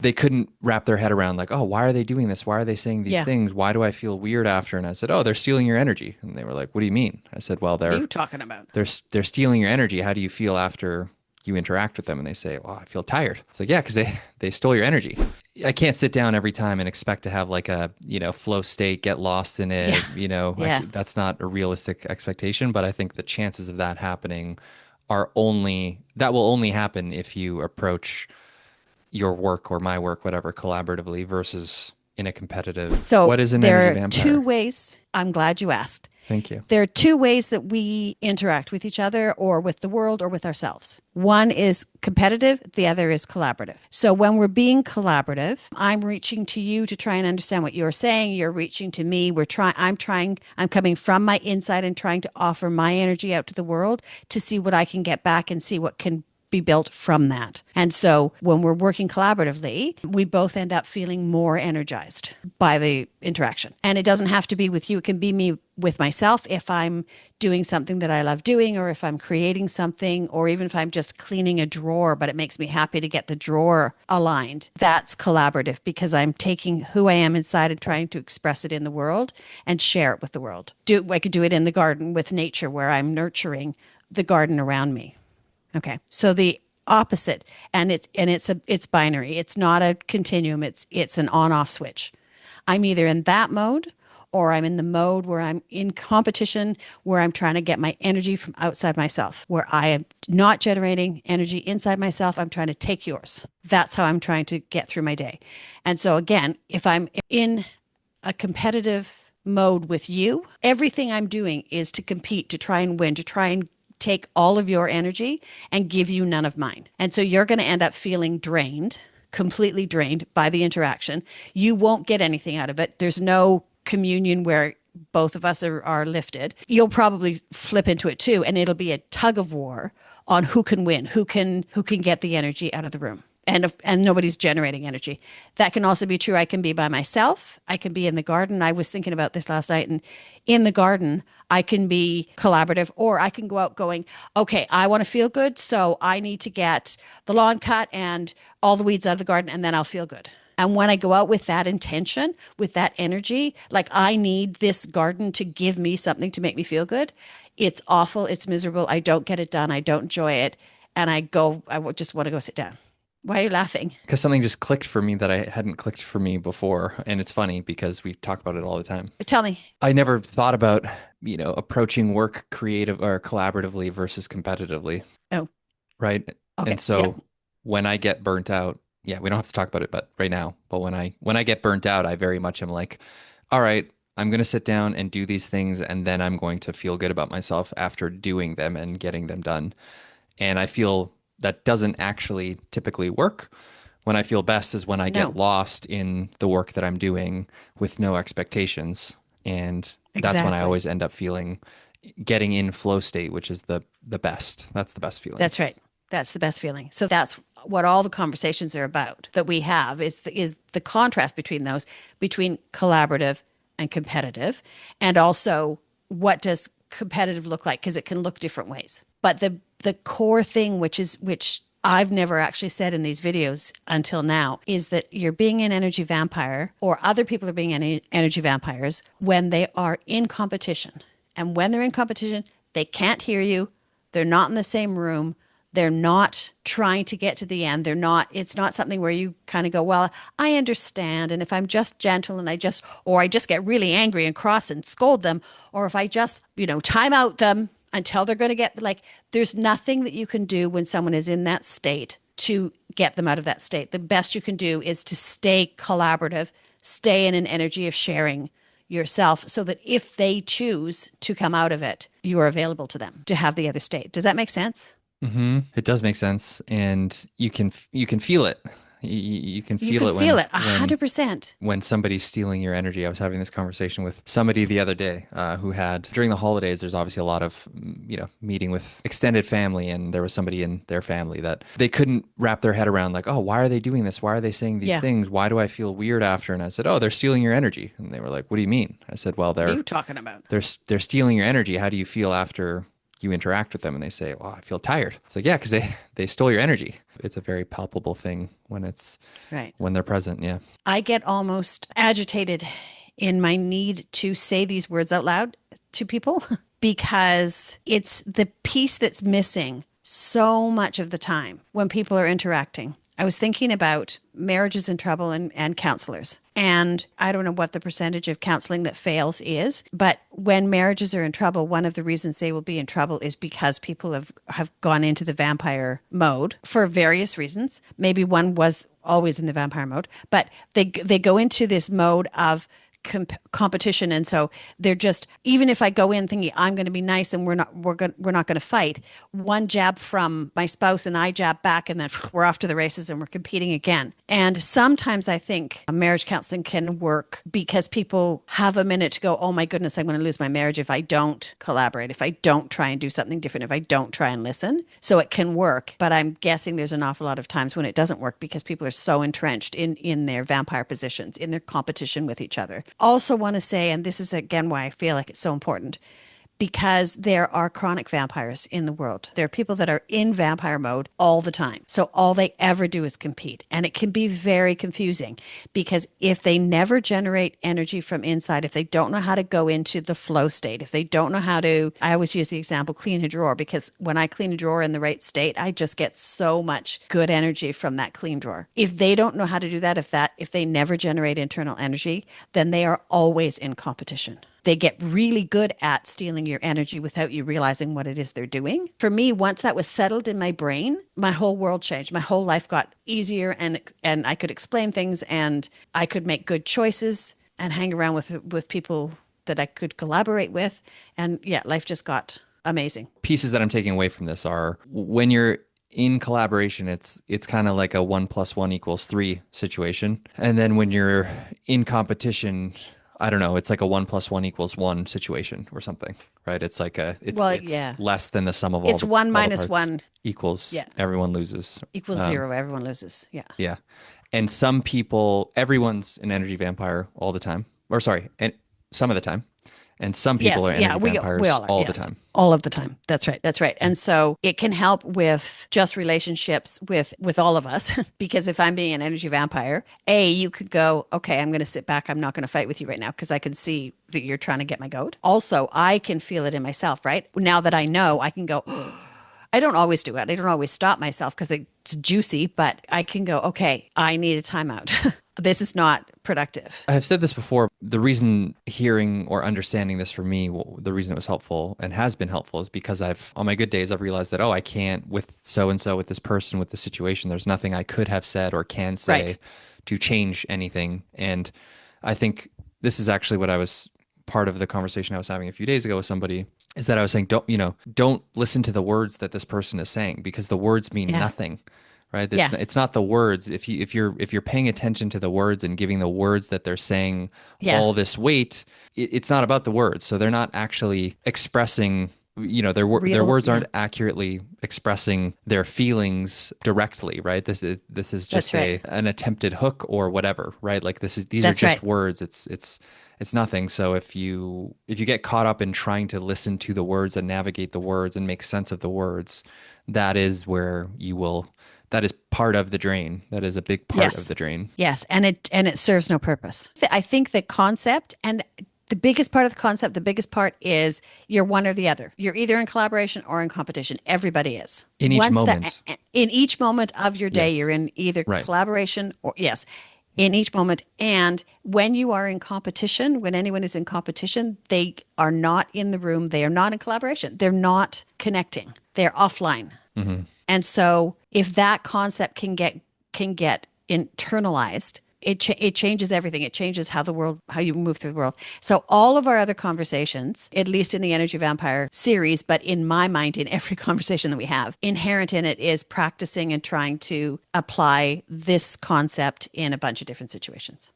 they couldn't wrap their head around like, oh, why are they doing this? Why are they saying these Yeah. things? Why do I feel weird after? And I said, oh, they're stealing your energy. And they were like, what do you mean? I said, well, What are you talking about? they're stealing your energy. How do you feel after you interact with them? And they say, well, I feel tired. It's like, yeah, because they stole your energy. I can't sit down every time and expect to have like a, flow state, get lost in Yeah. it. Yeah. That's not a realistic expectation, but I think the chances of that happening that will only happen if you approach your work or my work, whatever, collaboratively versus in a competitive. So What is an there energy are two vampire? ways. I'm glad you asked. Thank you. There are two ways that we interact with each other or with the world or with ourselves. One is competitive, the other is collaborative. So when we're being collaborative, I'm reaching to you to try and understand what you're saying. You're reaching to me. I'm coming from my inside and trying to offer my energy out to the world to see what I can get back and see what can be built from that. And so when we're working collaboratively, we both end up feeling more energized by the interaction. And it doesn't have to be with you, it can be me with myself if I'm doing something that I love doing, or if I'm creating something, or even if I'm just cleaning a drawer, but it makes me happy to get the drawer aligned. That's collaborative because I'm taking who I am inside and trying to express it in the world and share it with the world. I could do it in the garden with nature where I'm nurturing the garden around me. Okay. So the opposite, and it's binary. It's not a continuum. It's an on-off switch. I'm either in that mode or I'm in the mode where I'm in competition, where I'm trying to get my energy from outside myself, where I am not generating energy inside myself. I'm trying to take yours. That's how I'm trying to get through my day. And so again, if I'm in a competitive mode with you, everything I'm doing is to compete, to try and win, to try and take all of your energy and give you none of mine. And so you're going to end up feeling drained, completely drained by the interaction. You won't get anything out of it. There's no communion where both of us are lifted. You'll probably flip into it too, and it'll be a tug of war on who can win, who can get the energy out of the room. And nobody's generating energy. That can also be true. I can be by myself. I can be in the garden. I was thinking about this last night, and in the garden, I can be collaborative, or I can go out going, okay, I want to feel good, so I need to get the lawn cut and all the weeds out of the garden, and then I'll feel good. And when I go out with that intention, with that energy, like I need this garden to give me something to make me feel good, it's awful. It's miserable. I don't get it done. I don't enjoy it. And just want to go sit down. Why are you laughing? Because something just clicked for me that I hadn't clicked for me before. And it's funny because we talk about it all the time. Tell me. I never thought about, approaching work creative or collaboratively versus competitively, Oh, right? And okay. Yeah. so when I get burnt out, yeah, we don't have to talk about it, but right now, but when I get burnt out, I very much am like, all right, I'm going to sit down and do these things, and then I'm going to feel good about myself after doing them and getting them done. And I feel that doesn't actually typically work. When I feel best is when I get No, lost in the work that I'm doing with no expectations. And that's when I exactly. always end up feeling getting in flow state, which is the best. That's the best feeling. That's right. That's the best feeling. So that's what all the conversations are about that we have is the contrast between those, between collaborative and competitive, and also what does competitive look like, because it can look different ways. But the core thing, which I've never actually said in these videos until now, is that you're being an energy vampire, or other people are being energy vampires when they are in competition. And when they're in competition, they can't hear you. They're not in the same room. They're not trying to get to the end. It's not something where you kind of go, well, I understand. And if I'm just gentle and or I just get really angry and cross and scold them, or if I just, time out them until they're going to get there's nothing that you can do when someone is in that state to get them out of that state. The best you can do is to stay collaborative, stay in an energy of sharing yourself, so that if they choose to come out of it, you are available to them to have the other state. Does that make sense? It does make sense, and you can feel it. You can You feel could it feel when it 100%. somebody's stealing your energy. I was having this conversation with somebody the other day who had during the holidays. There's obviously a lot of meeting with extended family, and there was somebody in their family that they couldn't wrap their head around like, oh, why are they doing this? Why are they saying these Yeah. things? Why do I feel weird after? And I said, oh, they're stealing your energy. And they were like, what do you mean? I said, well, What are you talking about? they're stealing your energy. How do you feel after you interact with them and they say, "Well, I feel tired." It's like, yeah, because they stole your energy. It's a very palpable thing Right. when they're present. Yeah. I get almost agitated in my need to say these words out loud to people because it's the piece that's missing so much of the time when people are interacting. I was thinking about marriages in trouble and counselors. And I don't know what the percentage of counseling that fails is, but when marriages are in trouble, one of the reasons they will be in trouble is because people have gone into the vampire mode for various reasons. Maybe one was always in the vampire mode, but they go into this mode of competition, and so they're just, even if I go in thinking I'm going to be nice and we're not going to fight, one jab from my spouse and I jab back, and then we're off to the races and we're competing again. And sometimes I think marriage counseling can work because people have a minute to go, oh my goodness, I'm going to lose my marriage if I don't collaborate, if I don't try and do something different, if I don't try and listen. So it can work, but I'm guessing there's an awful lot of times when it doesn't work because people are so entrenched in their vampire positions, in their competition with each other. Also want to say, and this is again why I feel like it's so important, because there are chronic vampires in the world. There are people that are in vampire mode all the time. So all they ever do is compete. And it can be very confusing because if they never generate energy from inside, if they don't know how to go into the flow state, if they don't know how to, I always use the example, clean a drawer, because when I clean a drawer in the right state, I just get so much good energy from that clean drawer. If they don't know how to do that, if they never generate internal energy, then they are always in competition. They get really good at stealing your energy without you realizing what it is they're doing. For me, once that was settled in my brain, my whole world changed. My whole life got easier, and I could explain things, and I could make good choices and hang around with people that I could collaborate with. And yeah, life just got amazing. Pieces that I'm taking away from this are when you're in collaboration, it's kind of like a 1+1=3 situation. And then when you're in competition, I don't know, it's like a 1+1=1 situation or something, right? It's like it's Yeah. less than the sum of all It's the one all the minus parts one. equals Yeah. everyone loses. Equals zero. Everyone loses. Yeah. Yeah. And some people, everyone's an energy vampire all the time. Or sorry, and some of the time. And some people Yes, are yeah, energy we vampires all are, all the yes. time. All of the time. That's right. That's right. And so it can help with just relationships with all of us because if I'm being an energy vampire, you could go, okay, I'm going to sit back. I'm not going to fight with you right now because I can see that you're trying to get my goat. Also, I can feel it in myself, right? Now that I know, I can go, I don't always do it. I don't always stop myself because it's juicy, but I can go, okay, I need a timeout. This is not productive. I've said this before. The reason hearing or understanding this for me, the reason it was helpful and has been helpful is because on my good days, I've realized that, I can't with so and so, with this person, with this situation. There's nothing I could have said or can say Right. to change anything. And I think this is actually what I was part of the conversation I was having a few days ago with somebody is that I was saying, don't listen to the words that this person is saying because the words mean Yeah. nothing. Right. Yeah. It's not the words. If you're paying attention to the words and giving the words that they're saying Yeah. all this weight, it's not about the words. So they're not actually expressing, their Real. words Yeah. aren't accurately expressing their feelings directly. Right. This is just That's right. an attempted hook or whatever. Right. Like these are That's just right. words. It's nothing. So if you get caught up in trying to listen to the words and navigate the words and make sense of the words, that is where you will. That is part of the drain. That is a big part Yes. of the drain. Yes. And it serves no purpose. I think the concept and the biggest part of the concept, the biggest part is you're one or the other. You're either in collaboration or in competition. Everybody is. In each moment. In each moment of your day, Yes. you're in either Right. collaboration or, yes, in each moment. And when you are in competition, when anyone is in competition, they are not in the room. They are not in collaboration. They're not connecting. They're offline. Mm-hmm. And so if that concept can get internalized, it changes everything. It changes how you move through the world. So all of our other conversations, at least in the Energy Vampire series, but in my mind, in every conversation that we have, inherent in it is practicing and trying to apply this concept in a bunch of different situations.